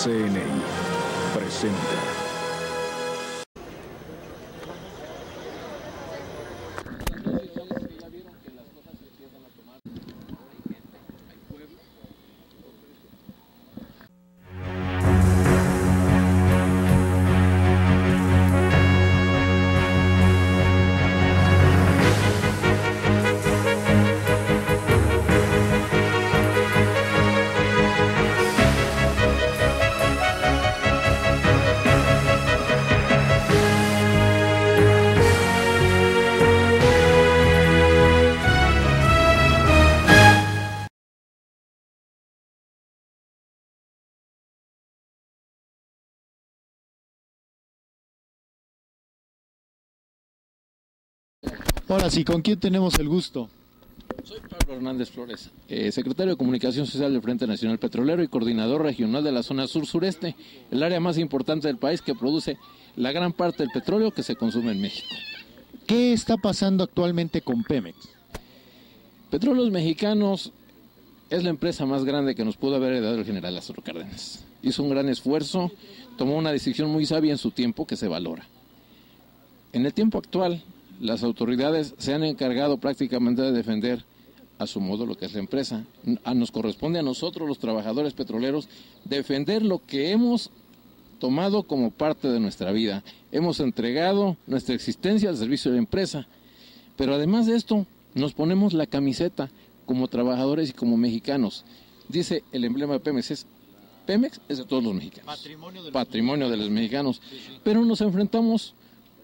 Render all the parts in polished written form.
CNI presenta. Ahora sí, ¿con quién tenemos el gusto? Soy Pablo Hernández Flores, secretario de Comunicación Social del Frente Nacional Petrolero y coordinador regional de la zona sur-sureste, el área más importante del país que produce la gran parte del petróleo que se consume en México. ¿Qué está pasando actualmente con Pemex? Petróleos Mexicanos es la empresa más grande que nos pudo haber heredado el general Lázaro Cárdenas. Hizo un gran esfuerzo, tomó una decisión muy sabia en su tiempo que se valora. En el tiempo actual, las autoridades se han encargado prácticamente de defender a su modo lo que es la empresa. Nos corresponde a nosotros, los trabajadores petroleros, defender lo que hemos tomado como parte de nuestra vida. Hemos entregado nuestra existencia al servicio de la empresa, pero además de esto, nos ponemos la camiseta como trabajadores y como mexicanos. Dice el emblema de Pemex es de todos los mexicanos. Patrimonio de los mexicanos. Sí, sí. Pero nos enfrentamos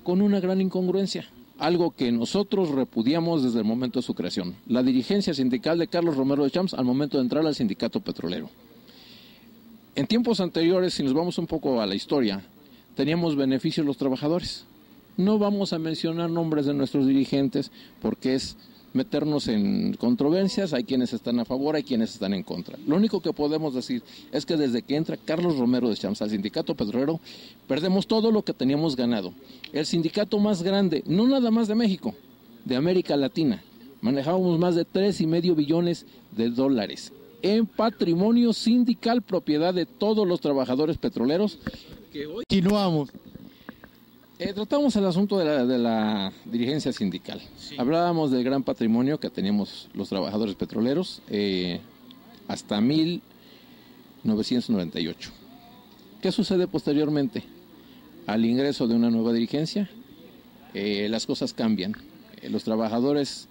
con una gran incongruencia. Algo que nosotros repudiamos desde el momento de su creación. La dirigencia sindical de Carlos Romero de Champs al momento de entrar al sindicato petrolero. En tiempos anteriores, si nos vamos un poco a la historia, teníamos beneficios los trabajadores. No vamos a mencionar nombres de nuestros dirigentes porque es meternos en controversias, hay quienes están a favor, hay quienes están en contra. Lo único que podemos decir es que desde que entra Carlos Romero de Champs al sindicato petrolero, perdemos todo lo que teníamos ganado. El sindicato más grande, no nada más de México, de América Latina, manejábamos más de 3.5 billones de dólares en patrimonio sindical, propiedad de todos los trabajadores petroleros. Que hoy continuamos. Tratamos el asunto de la dirigencia sindical. Sí. Hablábamos del gran patrimonio que teníamos los trabajadores petroleros hasta 1998. ¿Qué sucede posteriormente? Al ingreso de una nueva dirigencia, las cosas cambian. Los trabajadores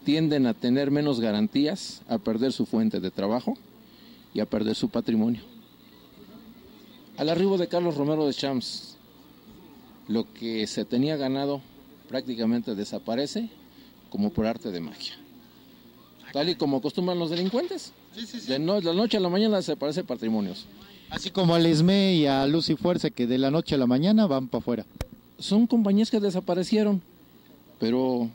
tienden a tener menos garantías, a perder su fuente de trabajo y a perder su patrimonio. Al arribo de Carlos Romero de Champs, lo que se tenía ganado prácticamente desaparece como por arte de magia. Tal y como acostumbran los delincuentes. Sí. De la noche a la mañana desaparecen patrimonios. Así como al ESME y a Luz y Fuerza, que de la noche a la mañana van para afuera. Son compañías que desaparecieron, pero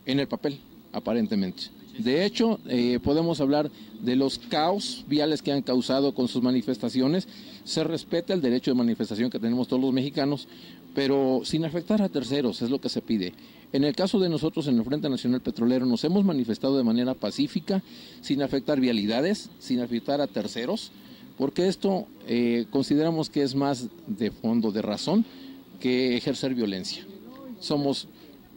en el papel, aparentemente. De hecho, podemos hablar de los caos viales que han causado con sus manifestaciones. Se respeta el derecho de manifestación que tenemos todos los mexicanos, pero sin afectar a terceros, es lo que se pide. En el caso de nosotros en el Frente Nacional Petrolero nos hemos manifestado de manera pacífica, sin afectar vialidades, sin afectar a terceros, porque esto consideramos que es más de fondo, de razón, que ejercer violencia. Somos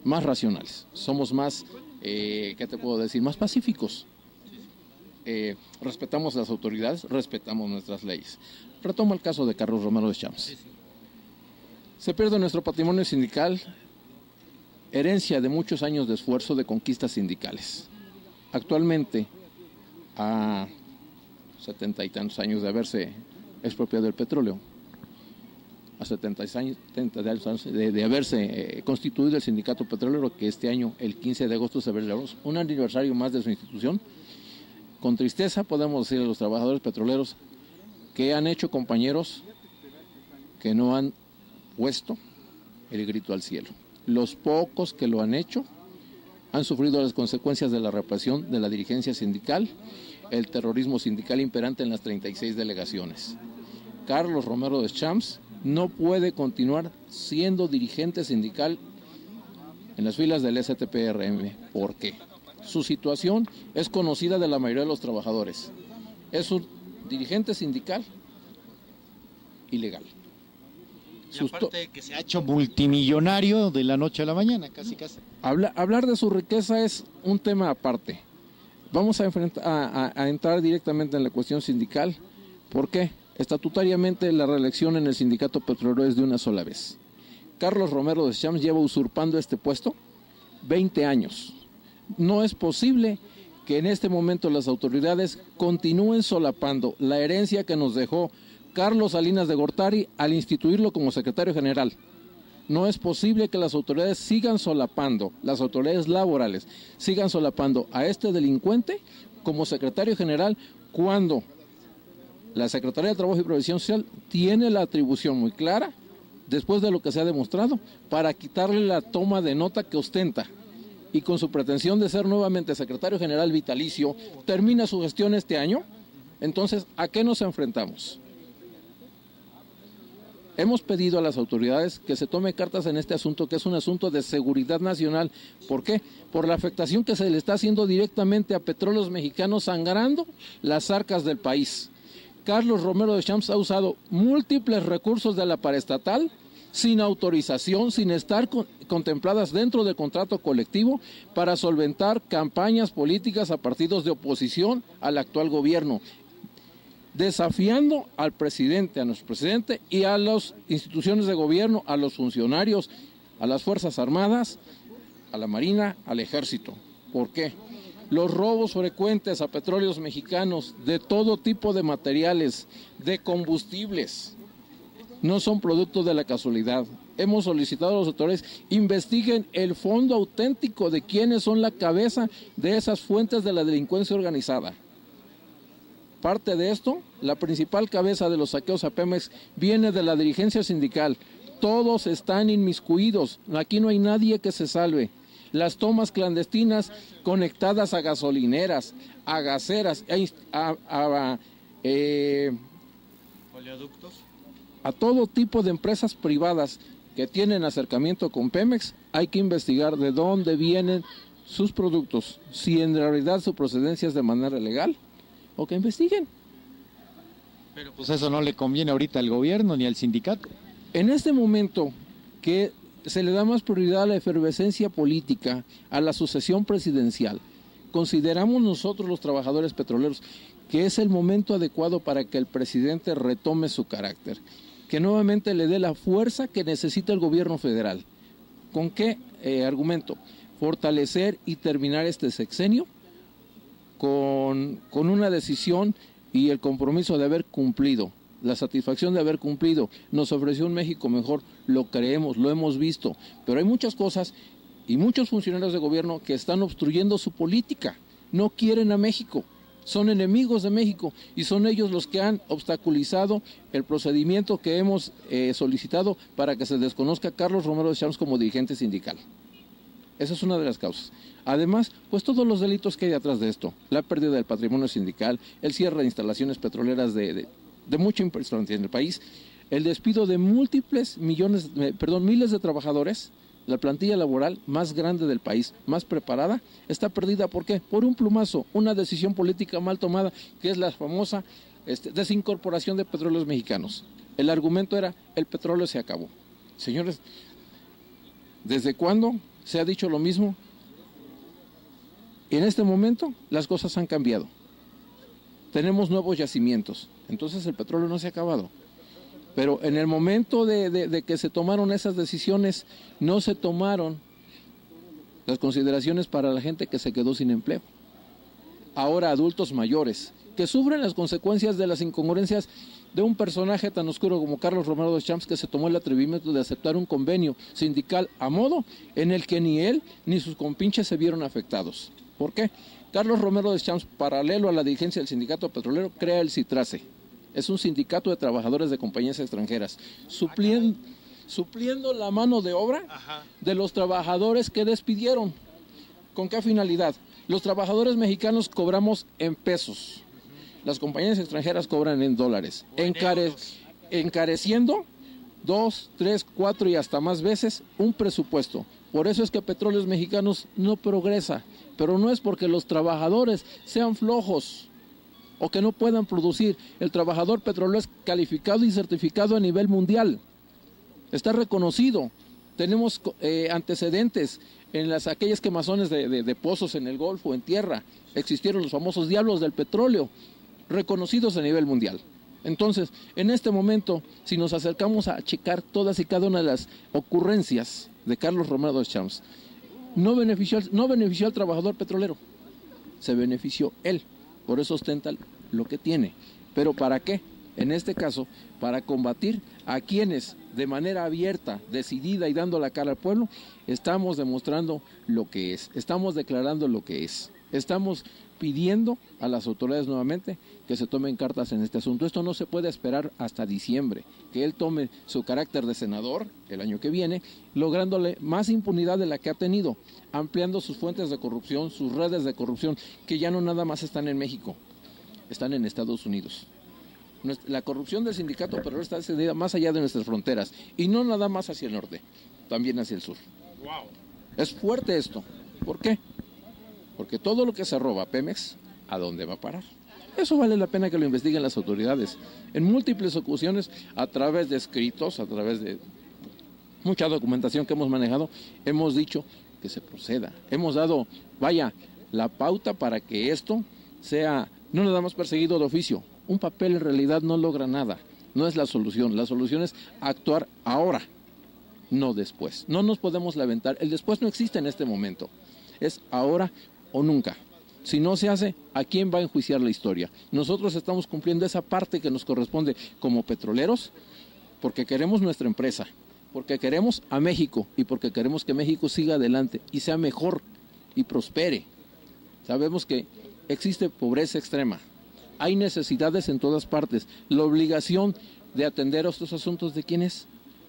más racionales, somos más... ¿qué te puedo decir? Más pacíficos. Respetamos las autoridades, respetamos nuestras leyes. Retomo el caso de Carlos Romero de Champs. Se pierde nuestro patrimonio sindical, herencia de muchos años de esfuerzo de conquistas sindicales. Actualmente, a 70 y tantos años de haberse expropiado el petróleo, a 70 años de haberse constituido el sindicato petrolero, que este año, el 15 de agosto, se celebró un aniversario más de su institución. Con tristeza podemos decir a los trabajadores petroleros que han hecho compañeros que no han puesto el grito al cielo. Los pocos que lo han hecho han sufrido las consecuencias de la represión de la dirigencia sindical, el terrorismo sindical imperante en las 36 delegaciones. Carlos Romero de Champs no puede continuar siendo dirigente sindical en las filas del STPRM. ¿Por qué? Su situación es conocida de la mayoría de los trabajadores. Es un dirigente sindical ilegal. Y aparte que se ha hecho multimillonario de la noche a la mañana, casi. Hablar de su riqueza es un tema aparte. Vamos a entrar directamente en la cuestión sindical. ¿Por qué? Estatutariamente la reelección en el sindicato petrolero es de una sola vez. Carlos Romero Deschamps lleva usurpando este puesto 20 años. No es posible que en este momento las autoridades continúen solapando la herencia que nos dejó Carlos Salinas de Gortari al instituirlo como secretario general. No es posible que las autoridades sigan solapando, las autoridades laborales sigan solapando a este delincuente como secretario general cuando la Secretaría de Trabajo y Previsión Social tiene la atribución muy clara, después de lo que se ha demostrado, para quitarle la toma de nota que ostenta. Y con su pretensión de ser nuevamente secretario general vitalicio, termina su gestión este año. Entonces, ¿a qué nos enfrentamos? Hemos pedido a las autoridades que se tome cartas en este asunto, que es un asunto de seguridad nacional. ¿Por qué? Por la afectación que se le está haciendo directamente a Petróleos Mexicanos, sangrando las arcas del país. Carlos Romero Deschamps ha usado múltiples recursos de la paraestatal sin autorización, sin estar contempladas dentro del contrato colectivo para solventar campañas políticas a partidos de oposición al actual gobierno, desafiando al presidente, a nuestro presidente y a las instituciones de gobierno, a los funcionarios, a las Fuerzas Armadas, a la Marina, al Ejército. ¿Por qué? Los robos frecuentes a Petróleos Mexicanos de todo tipo de materiales, de combustibles, no son producto de la casualidad. Hemos solicitado a los autores investiguen el fondo auténtico de quiénes son la cabeza de esas fuentes de la delincuencia organizada. Parte de esto, la principal cabeza de los saqueos a Pemex viene de la dirigencia sindical. Todos están inmiscuidos, aquí no hay nadie que se salve. Las tomas clandestinas conectadas a gasolineras, a gaseras, oleoductos, a todo tipo de empresas privadas que tienen acercamiento con Pemex, hay que investigar de dónde vienen sus productos, si en realidad su procedencia es de manera legal, o que investiguen. Pero pues eso no le conviene ahorita al gobierno ni al sindicato. En este momento que se le da más prioridad a la efervescencia política, a la sucesión presidencial, consideramos nosotros los trabajadores petroleros que es el momento adecuado para que el presidente retome su carácter, que nuevamente le dé la fuerza que necesita el gobierno federal. ¿Con qué argumento? Fortalecer y terminar este sexenio con una decisión y el compromiso de haber cumplido, la satisfacción de haber cumplido. Nos ofreció un México mejor, lo creemos, lo hemos visto, pero hay muchas cosas y muchos funcionarios de gobierno que están obstruyendo su política, no quieren a México, son enemigos de México y son ellos los que han obstaculizado el procedimiento que hemos solicitado para que se desconozca a Carlos Romero Deschamps como dirigente sindical. Esa es una de las causas. Además, pues todos los delitos que hay detrás de esto, la pérdida del patrimonio sindical, el cierre de instalaciones petroleras de mucha importancia en el país, el despido de miles de trabajadores, la plantilla laboral más grande del país, más preparada, está perdida. ¿Por qué? Por un plumazo, una decisión política mal tomada, que es la famosa desincorporación de Petróleos Mexicanos. El argumento era, el petróleo se acabó. Señores, ¿desde cuándo se ha dicho lo mismo? En este momento las cosas han cambiado. Tenemos nuevos yacimientos, entonces el petróleo no se ha acabado. Pero en el momento de que se tomaron esas decisiones, no se tomaron las consideraciones para la gente que se quedó sin empleo. Ahora adultos mayores, que sufren las consecuencias de las incongruencias de un personaje tan oscuro como Carlos Romero Deschamps, que se tomó el atrevimiento de aceptar un convenio sindical a modo en el que ni él ni sus compinches se vieron afectados. ¿Por qué? Carlos Romero Deschamps, paralelo a la dirigencia del sindicato petrolero, crea el CITRACE. Es un sindicato de trabajadores de compañías extranjeras, supliendo la mano de obra de los trabajadores que despidieron. ¿Con qué finalidad? Los trabajadores mexicanos cobramos en pesos, las compañías extranjeras cobran en dólares, encareciendo 2, 3, 4 y hasta más veces un presupuesto. Por eso es que Petróleos Mexicanos no progresa, pero no es porque los trabajadores sean flojos. o que no puedan producir. El trabajador petrolero es calificado y certificado a nivel mundial. Está reconocido. Tenemos antecedentes en aquellas quemazones de pozos en el Golfo, en tierra. Existieron los famosos diablos del petróleo, reconocidos a nivel mundial. Entonces, en este momento, si nos acercamos a checar todas y cada una de las ocurrencias de Carlos Romero Deschamps, no benefició al trabajador petrolero, se benefició él, por eso ostenta lo que tiene. ¿Pero para qué? En este caso, para combatir a quienes de manera abierta, decidida y dando la cara al pueblo, estamos demostrando lo que es, estamos declarando lo que es, estamos pidiendo a las autoridades nuevamente que se tomen cartas en este asunto. Esto no se puede esperar hasta diciembre, que él tome su carácter de senador el año que viene, lográndole más impunidad de la que ha tenido, ampliando sus fuentes de corrupción, sus redes de corrupción, que ya no nada más están en México, están en Estados Unidos. La corrupción del sindicato petrolero está extendida más allá de nuestras fronteras, y no nada más hacia el norte, también hacia el sur. Wow. Es fuerte esto. ¿Por qué? Porque todo lo que se roba Pemex, ¿a dónde va a parar? Eso vale la pena que lo investiguen las autoridades. En múltiples ocasiones, a través de escritos, a través de mucha documentación que hemos manejado, hemos dicho que se proceda. Hemos dado, la pauta para que esto sea no nada más perseguido de oficio. Un papel en realidad no logra nada, no es la solución. La solución es actuar ahora, no después. No nos podemos lamentar, el después no existe en este momento. Es ahora o nunca. Si no se hace, ¿a quién va a enjuiciar la historia? Nosotros estamos cumpliendo esa parte que nos corresponde como petroleros, porque queremos nuestra empresa, porque queremos a México y porque queremos que México siga adelante y sea mejor y prospere. Sabemos que existe pobreza extrema, hay necesidades en todas partes. La obligación de atender a estos asuntos, ¿de quién es?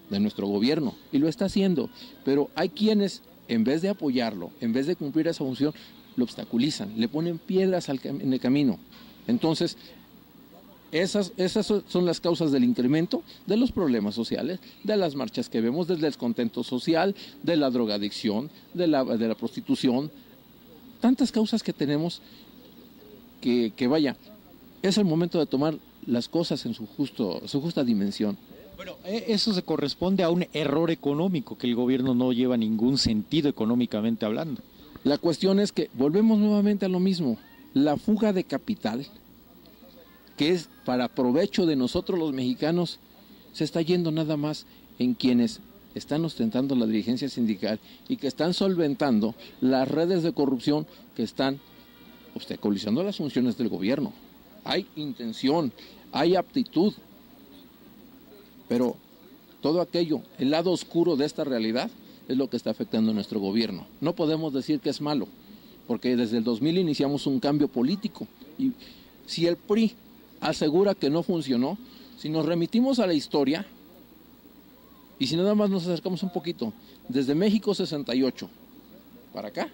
De nuestro gobierno, y lo está haciendo, pero hay quienes, en vez de apoyarlo, en vez de cumplir esa función, lo obstaculizan, le ponen piedras en el camino. Entonces, esas son las causas del incremento de los problemas sociales, de las marchas que vemos, del descontento social, de la drogadicción, de la prostitución, tantas causas que tenemos que es el momento de tomar las cosas en su justa dimensión. Bueno, eso se corresponde a un error económico, que el gobierno no lleva ningún sentido económicamente hablando. La cuestión es que volvemos nuevamente a lo mismo, la fuga de capital, que es para provecho de nosotros los mexicanos, se está yendo nada más en quienes están ostentando la dirigencia sindical y que están solventando las redes de corrupción que están obstaculizando las funciones del gobierno. Hay intención, hay aptitud, pero todo aquello, el lado oscuro de esta realidad, es lo que está afectando a nuestro gobierno. No podemos decir que es malo, porque desde el 2000 iniciamos un cambio político, y si el PRI asegura que no funcionó, si nos remitimos a la historia, y si nada más nos acercamos un poquito, desde México 68 para acá,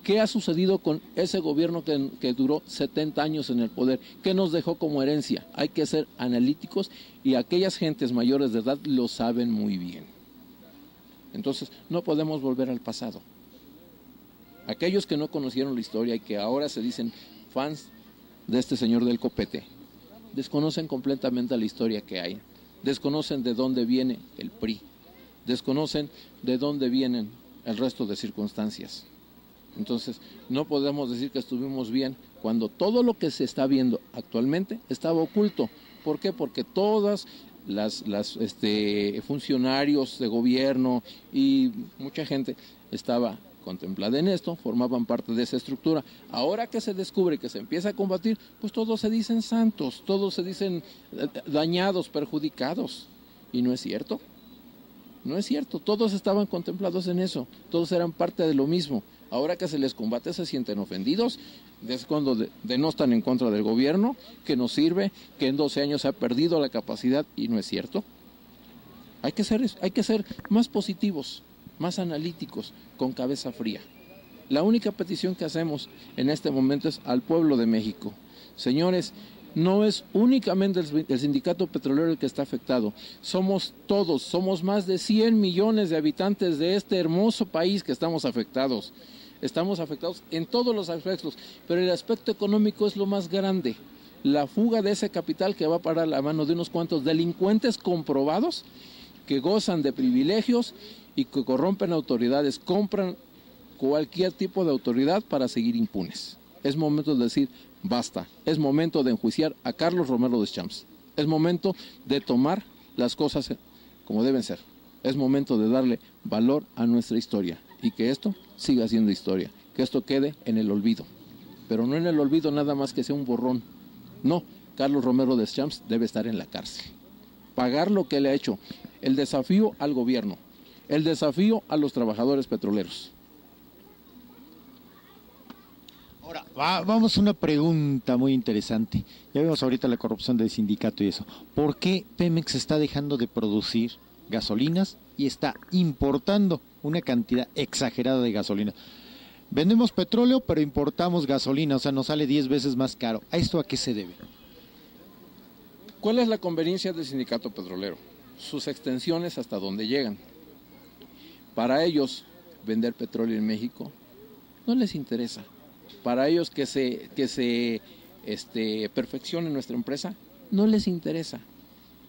¿qué ha sucedido con ese gobierno que duró 70 años en el poder? ¿Qué nos dejó como herencia? Hay que ser analíticos y aquellas gentes mayores de edad lo saben muy bien. Entonces, no podemos volver al pasado. Aquellos que no conocieron la historia y que ahora se dicen fans de este señor del copete, desconocen completamente la historia que hay. Desconocen de dónde viene el PRI. Desconocen de dónde vienen el resto de circunstancias. Entonces, no podemos decir que estuvimos bien cuando todo lo que se está viendo actualmente estaba oculto. ¿Por qué? Porque todas las funcionarios de gobierno y mucha gente estaba contemplada en esto, formaban parte de esa estructura. Ahora que se descubre, que se empieza a combatir, pues todos se dicen santos, todos se dicen dañados, perjudicados. Y no es cierto. No es cierto, todos estaban contemplados en eso, todos eran parte de lo mismo. Ahora que se les combate se sienten ofendidos, es cuando denostan en contra del gobierno, que nos sirve, que en 12 años se ha perdido la capacidad, y no es cierto. Hay que ser más positivos, más analíticos, con cabeza fría. La única petición que hacemos en este momento es al pueblo de México. Señores, no es únicamente el sindicato petrolero el que está afectado, somos todos, somos más de 100 millones de habitantes de este hermoso país que estamos afectados en todos los aspectos, pero el aspecto económico es lo más grande. la fuga de ese capital que va para la mano de unos cuantos delincuentes comprobados que gozan de privilegios y que corrompen autoridades, compran cualquier tipo de autoridad para seguir impunes. Es momento de decir basta, es momento de enjuiciar a Carlos Romero Deschamps, es momento de tomar las cosas como deben ser, es momento de darle valor a nuestra historia y que esto siga siendo historia, que esto quede en el olvido, pero no en el olvido nada más que sea un borrón. No, Carlos Romero Deschamps debe estar en la cárcel, pagar lo que le ha hecho. El desafío al gobierno, el desafío a los trabajadores petroleros. Ahora, vamos a una pregunta muy interesante. Ya vimos ahorita la corrupción del sindicato y eso. ¿Por qué Pemex está dejando de producir gasolinas y está importando una cantidad exagerada de gasolina? Vendemos petróleo, pero importamos gasolina, o sea, nos sale 10 veces más caro. ¿A esto a qué se debe? ¿Cuál es la conveniencia del sindicato petrolero? Sus extensiones hasta donde llegan. Para ellos, vender petróleo en México no les interesa. Para ellos que se perfeccione nuestra empresa, no les interesa.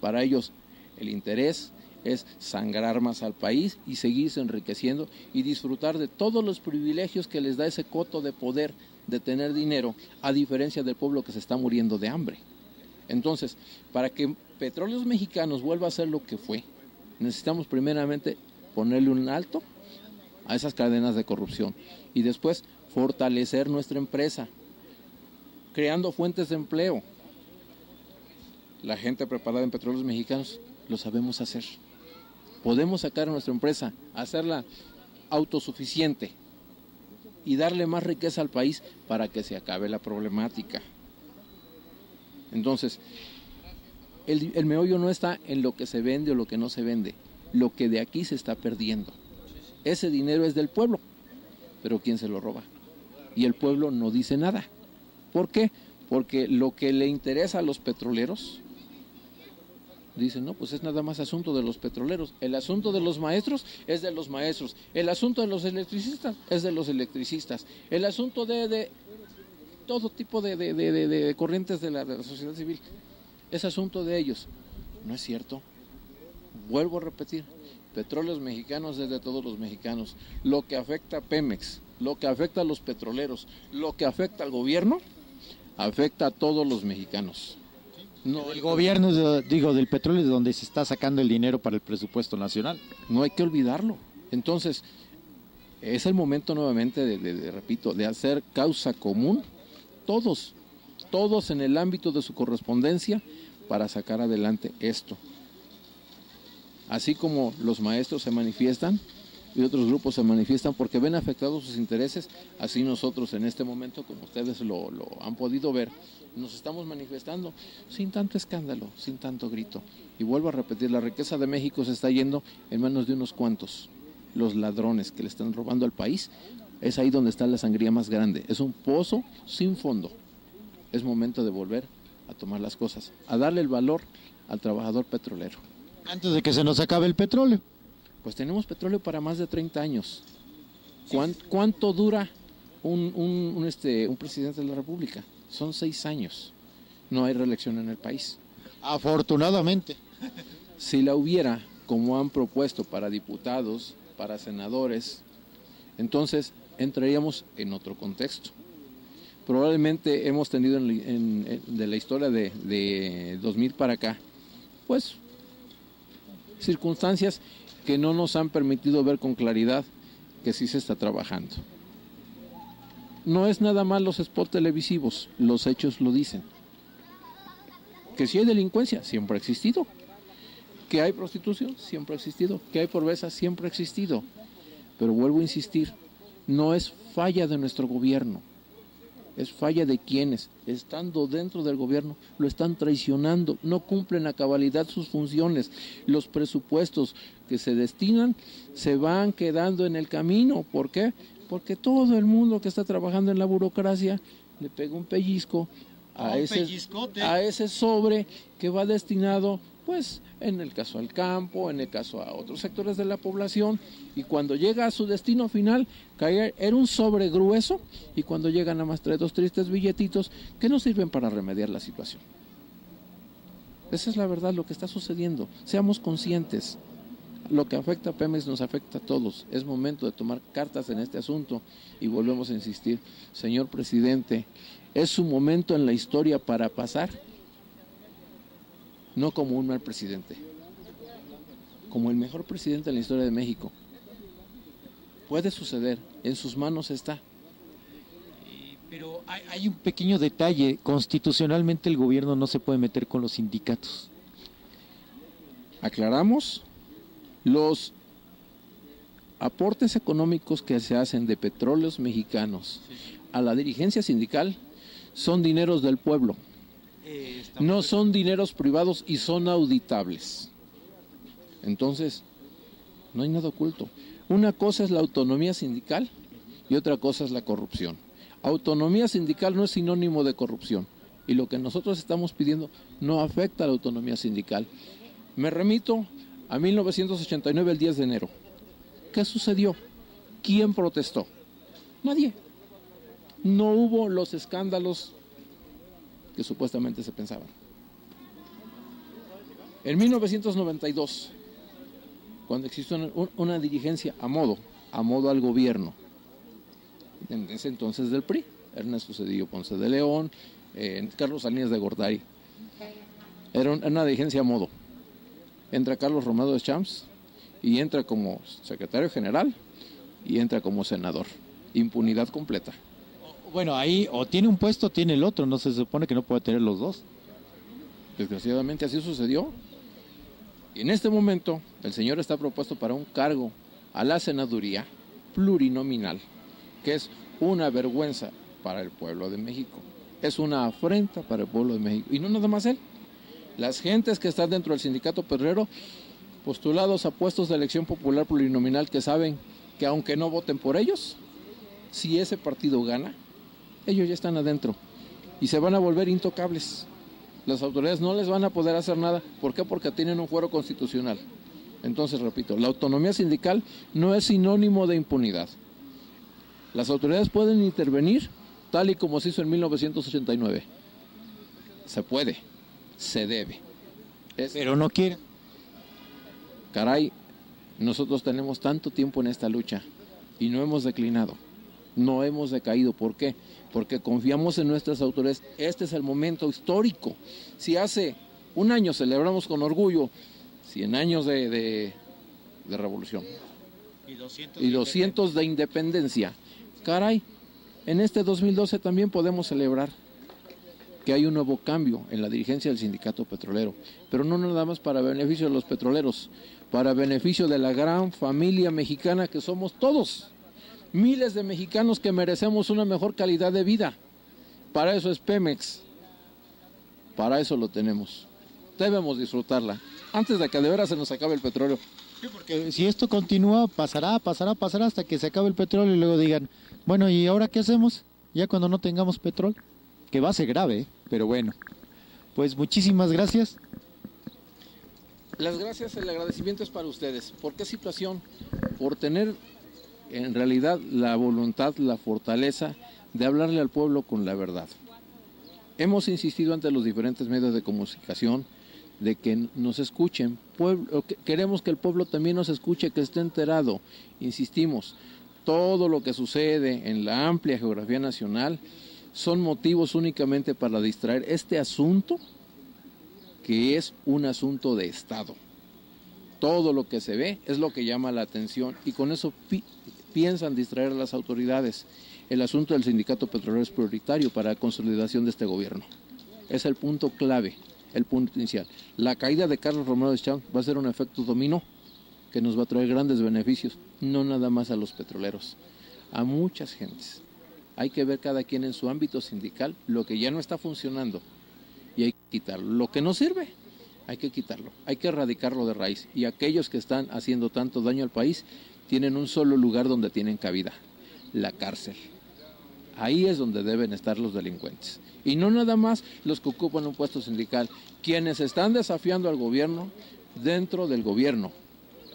Para ellos el interés es sangrar más al país y seguirse enriqueciendo y disfrutar de todos los privilegios que les da ese coto de poder de tener dinero, a diferencia del pueblo que se está muriendo de hambre. Entonces, para que Petróleos Mexicanos vuelva a ser lo que fue, necesitamos primeramente ponerle un alto a esas cadenas de corrupción y después fortalecer nuestra empresa, creando fuentes de empleo. La gente preparada en Petróleos Mexicanos lo sabemos hacer. Podemos sacar a nuestra empresa, hacerla autosuficiente y darle más riqueza al país para que se acabe la problemática. Entonces, el meollo no está en lo que se vende o lo que no se vende, lo que de aquí se está perdiendo. Ese dinero es del pueblo, pero ¿quién se lo roba? Y el pueblo no dice nada. ¿Por qué? Porque lo que le interesa a los petroleros, dicen, no, pues es nada más asunto de los petroleros. El asunto de los maestros es de los maestros. El asunto de los electricistas es de los electricistas. El asunto de todo tipo de corrientes de la sociedad civil es asunto de ellos. No es cierto. Vuelvo a repetir, Petróleos Mexicanos es de todos los mexicanos. Lo que afecta a Pemex, lo que afecta a los petroleros, lo que afecta al gobierno, afecta a todos los mexicanos. No, el gobierno, del petróleo es donde se está sacando el dinero para el presupuesto nacional. No hay que olvidarlo. Entonces, es el momento nuevamente repito, de hacer causa común, todos en el ámbito de su correspondencia, para sacar adelante esto. Así como los maestros se manifiestan y otros grupos se manifiestan porque ven afectados sus intereses, así nosotros en este momento, como ustedes lo han podido ver, nos estamos manifestando sin tanto escándalo, sin tanto grito. Y vuelvo a repetir, la riqueza de México se está yendo en manos de unos cuantos, los ladrones que le están robando al país. Es ahí donde está la sangría más grande, es un pozo sin fondo. Es momento de volver a tomar las cosas, a darle el valor al trabajador petrolero. Antes de que se nos acabe el petróleo. Pues tenemos petróleo para más de 30 años. ¿Cuánto dura un presidente de la República? Son 6 años. No hay reelección en el país. Afortunadamente. Si la hubiera, como han propuesto para diputados, para senadores, entonces entraríamos en otro contexto. Probablemente hemos tenido de la historia de 2000 para acá, pues circunstancias que no nos han permitido ver con claridad que sí se está trabajando. No es nada más los spots televisivos, los hechos lo dicen. Que si hay delincuencia, siempre ha existido. Que hay prostitución, siempre ha existido. Que hay pobreza, siempre ha existido. Pero vuelvo a insistir, no es falla de nuestro gobierno. Es falla de quienes, estando dentro del gobierno, lo están traicionando, no cumplen a cabalidad sus funciones. Los presupuestos que se destinan se van quedando en el camino. ¿Por qué? Porque todo el mundo que está trabajando en la burocracia le pega un pellizco a ese sobre que va destinado pues en el caso al campo, en el caso a otros sectores de la población, y cuando llega a su destino final, caer era un sobre grueso, y cuando llegan nada más trae 2 tristes billetitos que no sirven para remediar la situación. Esa es la verdad, lo que está sucediendo. Seamos conscientes. Lo que afecta a Pemex nos afecta a todos. Es momento de tomar cartas en este asunto y volvemos a insistir. Señor presidente, es su momento en la historia para pasar, no como un mal presidente, como el mejor presidente en la historia de México. Puede suceder, en sus manos está. Pero hay un pequeño detalle. Constitucionalmente el gobierno no se puede meter con los sindicatos. Aclaramos, los aportes económicos que se hacen de Petróleos Mexicanos a la dirigencia sindical son dineros del pueblo. No son dineros privados y son auditables. Entonces, no hay nada oculto. Una cosa es la autonomía sindical y otra cosa es la corrupción. Autonomía sindical no es sinónimo de corrupción. Y lo que nosotros estamos pidiendo no afecta a la autonomía sindical. Me remito a 1989, el 10 de enero. ¿Qué sucedió? ¿Quién protestó? Nadie. No hubo los escándalos que supuestamente se pensaban. En 1992, cuando existió una dirigencia a modo al gobierno, en ese entonces del PRI, Ernesto Zedillo Ponce de León, Carlos Salinas de Gortari, era una dirigencia a modo. Entra Carlos Romero de Champs y entra como secretario general y entra como senador. Impunidad completa. Bueno, ahí o tiene un puesto o tiene el otro, no se supone que no puede tener los dos. Desgraciadamente así sucedió. Y en este momento el señor está propuesto para un cargo a la senaduría plurinominal, que es una vergüenza para el pueblo de México. Es una afrenta para el pueblo de México. Y no nada más él. Las gentes que están dentro del sindicato petrolero, postulados a puestos de elección popular plurinominal, que saben que aunque no voten por ellos, si ese partido gana, ellos ya están adentro y se van a volver intocables. Las autoridades no les van a poder hacer nada. ¿Por qué? Porque tienen un fuero constitucional. Entonces, repito, la autonomía sindical no es sinónimo de impunidad. Las autoridades pueden intervenir tal y como se hizo en 1989. Se puede, se debe. Pero no quieren. Caray, nosotros tenemos tanto tiempo en esta lucha y no hemos declinado, no hemos decaído. ¿Por qué? Porque confiamos en nuestras autoridades. Este es el momento histórico. Si hace un año celebramos con orgullo 100 años de revolución y 200 de independencia, caray, en este 2012 también podemos celebrar que hay un nuevo cambio en la dirigencia del sindicato petrolero, pero no nada más para beneficio de los petroleros, para beneficio de la gran familia mexicana que somos todos. Miles de mexicanos que merecemos una mejor calidad de vida. Para eso es Pemex. Para eso lo tenemos. Debemos disfrutarla antes de que de veras se nos acabe el petróleo. Sí, porque si esto continúa, pasará hasta que se acabe el petróleo y luego digan, bueno, ¿y ahora qué hacemos? Ya cuando no tengamos petróleo. Que va a ser grave, pero bueno. Pues muchísimas gracias. Las gracias, el agradecimiento es para ustedes. ¿Por qué situación? Por tener en realidad la voluntad, la fortaleza de hablarle al pueblo con la verdad. Hemos insistido ante los diferentes medios de comunicación de que nos escuchen. Queremos que el pueblo también nos escuche, que esté enterado. Insistimos, todo lo que sucede en la amplia geografía nacional son motivos únicamente para distraer este asunto, que es un asunto de Estado. Todo lo que se ve es lo que llama la atención y con eso piensan distraer a las autoridades. El asunto del sindicato petrolero es prioritario para la consolidación de este gobierno. Es el punto clave, el punto inicial. La caída de Carlos Romero de Champs va a ser un efecto dominó que nos va a traer grandes beneficios, no nada más a los petroleros, a muchas gentes. Hay que ver cada quien en su ámbito sindical lo que ya no está funcionando y hay que quitarlo. Lo que no sirve, hay que quitarlo, hay que erradicarlo de raíz. Y aquellos que están haciendo tanto daño al país tienen un solo lugar donde tienen cabida, la cárcel. Ahí es donde deben estar los delincuentes. Y no nada más los que ocupan un puesto sindical, quienes están desafiando al gobierno dentro del gobierno,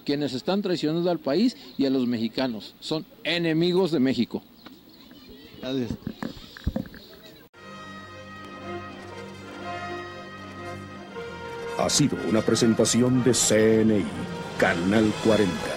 quienes están traicionando al país y a los mexicanos, son enemigos de México. Gracias. Ha sido una presentación de CNI, Canal 40.